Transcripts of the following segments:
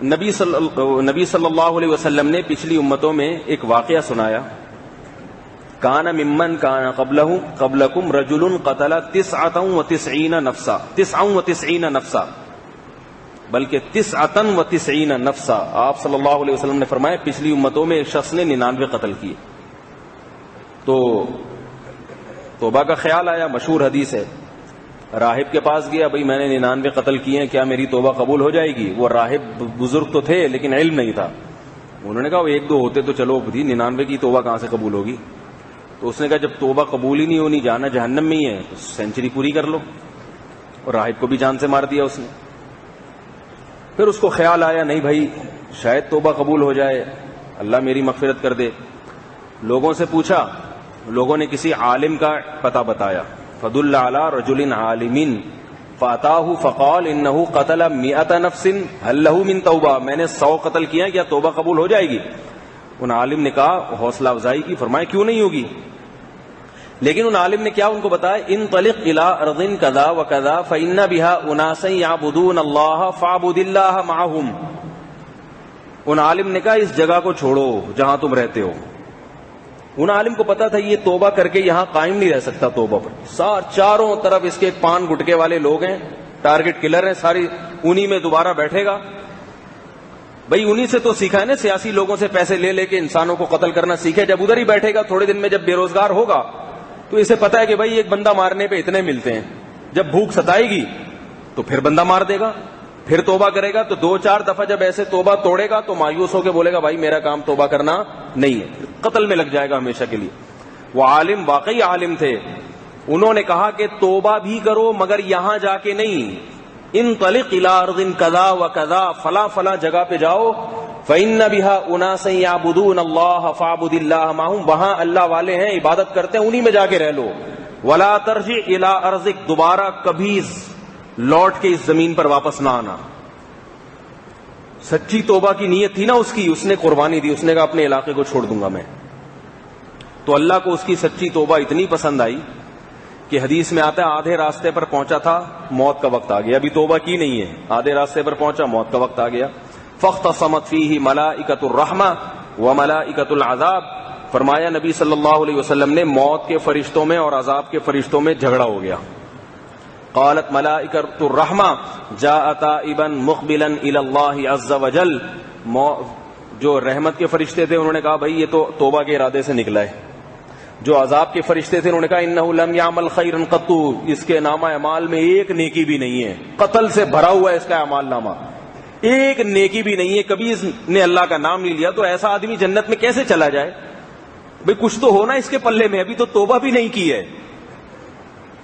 نبی صلی اللہ علیہ وسلم نے پچھلی امتوں میں ایک واقعہ سنایا. کان ممن کان قبلکم رجل قتل 99 نفسا بلکہ 99 نفسا. آپ صلی اللہ علیہ وسلم نے فرمایا پچھلی امتوں میں ایک شخص نے 99 قتل کیے. تو توبہ کا خیال آیا. مشہور حدیث ہے, راہب کے پاس گیا, بھائی میں نے 99 قتل کیے ہیں, کیا میری توبہ قبول ہو جائے گی؟ وہ راہب بزرگ تو تھے لیکن علم نہیں تھا. انہوں نے کہا وہ 1-2 ہوتے تو چلو تھی, 99 کی توبہ کہاں سے قبول ہوگی؟ تو اس نے کہا جب توبہ قبول ہی نہیں ہونی, جانا جہنم میں ہی ہے, تو سینچری پوری کر لو. اور راہب کو بھی جان سے مار دیا اس نے. پھر اس کو خیال آیا نہیں بھائی شاید توبہ قبول ہو جائے, اللہ میری مغفرت کر دے. لوگوں سے پوچھا, لوگوں نے کسی عالم کا پتہ بتایا. فدل علی رجل عالم فاتاہ فقال انہ قتل 100 نفس هل له من توبہ, میں نے 100 قتل کیا, کیا توبہ قبول ہو جائے گی؟ ان عالم نے کہا, حوصلہ افزائی کی, فرمایا کیوں نہیں ہوگی. لیکن ان عالم نے کیا ان کو بتایا, انطلق الى ارض کذا وکذا فان بها اناسا یعبدون اللہ فاعبد اللہ معهم. ان عالم نے کہا اس جگہ کو چھوڑو جہاں تم رہتے ہو. ان عالم کو پتا تھا یہ توبہ کر کے یہاں قائم نہیں رہ سکتا توبہ پر, چاروں طرف اس کے پان گٹکے والے لوگ ہیں, ٹارگٹ کلر ہیں, ساری انہی میں دوبارہ بیٹھے گا. بھئی انہی سے تو سیکھا ہے نا, سیاسی لوگوں سے پیسے لے لے کے انسانوں کو قتل کرنا سیکھے. جب ادھر ہی بیٹھے گا تھوڑے دن میں جب بے روزگار ہوگا تو اسے پتا ہے کہ بھئی ایک بندہ مارنے پہ اتنے ملتے ہیں, جب بھوک ستائے گی تو پھر بندہ مار دے گا, پھر توبہ کرے گا. تو 2-4 دفعہ جب ایسے توبہ توڑے گا تو مایوس ہو کے بولے گا بھائی میرا کام توبہ کرنا نہیں ہے, قتل میں لگ جائے گا ہمیشہ کے لیے. وہ عالم واقعی عالم تھے, انہوں نے کہا کہ توبہ بھی کرو مگر یہاں جا کے نہیں, انطلق الى ارض کذا وکذا, فلاں فلاں جگہ پہ جاؤ, فإن بها اناسا یعبدون اللہ فاعبد اللہ معهم, وہاں اللہ والے ہیں عبادت کرتے ہیں, انہی میں جا کے رہ لو. ولا ترجع الى ارضک, دوبارہ کبھی لوٹ کے اس زمین پر واپس نہ آنا. سچی توبہ کی نیت تھی نا اس کی, اس نے قربانی دی, اس نے کہا اپنے علاقے کو چھوڑ دوں گا میں. تو اللہ کو اس کی سچی توبہ اتنی پسند آئی کہ حدیث میں آتا ہے آدھے راستے پر پہنچا تھا, موت کا وقت آ گیا, ابھی توبہ کی نہیں ہے, آدھے راستے پر پہنچا, موت کا وقت آ گیا. فاختصمت فیہ ملائکۃ الرحمہ وملائکۃ العذاب, فرمایا نبی صلی اللہ علیہ وسلم نے موت کے فرشتوں میں اور عذاب کے فرشتوں میں جھگڑا ہو گیا. قالت ملائکۃ الرحمہ جاء تائبا مقبلا الی اللہ عز وجل, جو رحمت کے فرشتے تھے انہوں نے کہا بھائی یہ تو توبہ کے ارادے سے نکلا ہے. جو عذاب کے فرشتے تھے انہوں نے کہا انہ لم یعمل خیرا قط, اس کے نامہ اعمال میں ایک نیکی بھی نہیں ہے, قتل سے بھرا ہوا ہے اس کا اعمال نامہ, ایک نیکی بھی نہیں ہے, کبھی اس نے اللہ کا نام نہیں لیا. تو ایسا آدمی جنت میں کیسے چلا جائے؟ بھئی کچھ تو ہونا اس کے پلے میں, ابھی تو توبہ بھی نہیں کی ہے,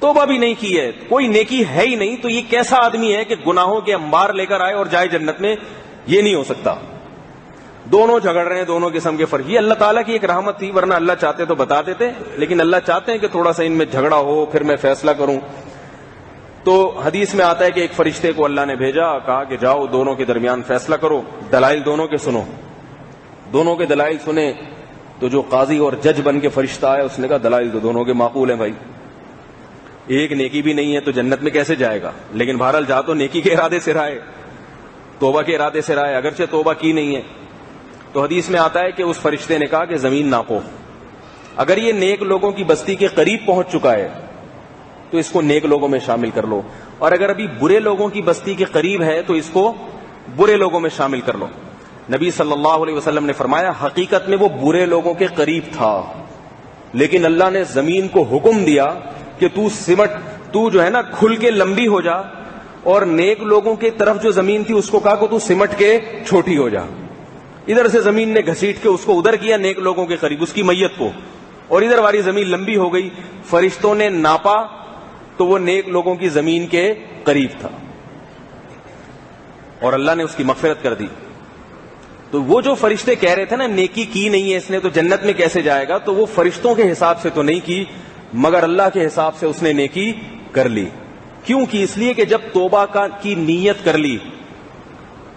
توبہ بھی نہیں کی ہے, کوئی نیکی ہے ہی نہیں. تو یہ کیسا آدمی ہے کہ گناہوں کے انبار لے کر آئے اور جائے جنت میں؟ یہ نہیں ہو سکتا. دونوں جھگڑ رہے ہیں, دونوں قسم کے فرق. یہ اللہ تعالیٰ کی ایک رحمت تھی, ورنہ اللہ چاہتے تو بتا دیتے, لیکن اللہ چاہتے ہیں کہ تھوڑا سا ان میں جھگڑا ہو پھر میں فیصلہ کروں. تو حدیث میں آتا ہے کہ ایک فرشتے کو اللہ نے بھیجا, کہا کہ جاؤ دونوں کے درمیان فیصلہ کرو, دلائل دونوں کے سنو. دونوں کے دلائل سنے تو جو قاضی اور جج بن کے فرشتہ آیا اس نے کہا دلائل تو دونوں کے معقول ہیں بھائی, ایک نیکی بھی نہیں ہے تو جنت میں کیسے جائے گا؟ لیکن بہرحال جا تو نیکی کے ارادے سے رہا ہے, توبہ کے ارادے سے رہا ہے, اگرچہ توبہ کی نہیں ہے. تو حدیث میں آتا ہے کہ اس فرشتے نے کہا کہ زمین ناپو, اگر یہ نیک لوگوں کی بستی کے قریب پہنچ چکا ہے تو اس کو نیک لوگوں میں شامل کر لو, اور اگر ابھی برے لوگوں کی بستی کے قریب ہے تو اس کو برے لوگوں میں شامل کر لو. نبی صلی اللہ علیہ وسلم نے فرمایا حقیقت میں وہ برے لوگوں کے قریب تھا, لیکن اللہ نے زمین کو حکم دیا کہ تو جو ہے نا کھل کے لمبی ہو جا, اور نیک لوگوں کی طرف جو زمین تھی اس کو کہا کہ تو سمٹ کے چھوٹی ہو جا. ادھر سے زمین نے گھسیٹ کے اس کو ادھر کیا نیک لوگوں کے قریب, اس کی میت کو, اور ادھر والی زمین لمبی ہو گئی. فرشتوں نے ناپا تو وہ نیک لوگوں کی زمین کے قریب تھا, اور اللہ نے اس کی مغفرت کر دی. تو وہ جو فرشتے کہہ رہے تھے نا نیکی کی نہیں ہے اس نے تو جنت میں کیسے جائے گا, تو وہ فرشتوں کے حساب سے تو نہیں کی, مگر اللہ کے حساب سے اس نے نیکی کر لی. کیوں کی؟ اس لیے کہ جب توبہ کی نیت کر لی,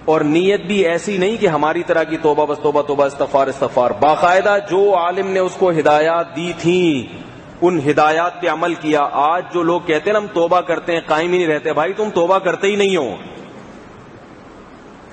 اور نیت بھی ایسی نہیں کہ ہماری طرح کی توبہ بس توبہ توبہ استغفار استغفار, باقاعدہ جو عالم نے اس کو ہدایات دی تھیں ان ہدایات پہ عمل کیا. آج جو لوگ کہتے ہیں نا ہم توبہ کرتے ہیں قائم ہی نہیں رہتے, بھائی تم توبہ کرتے ہی نہیں ہو.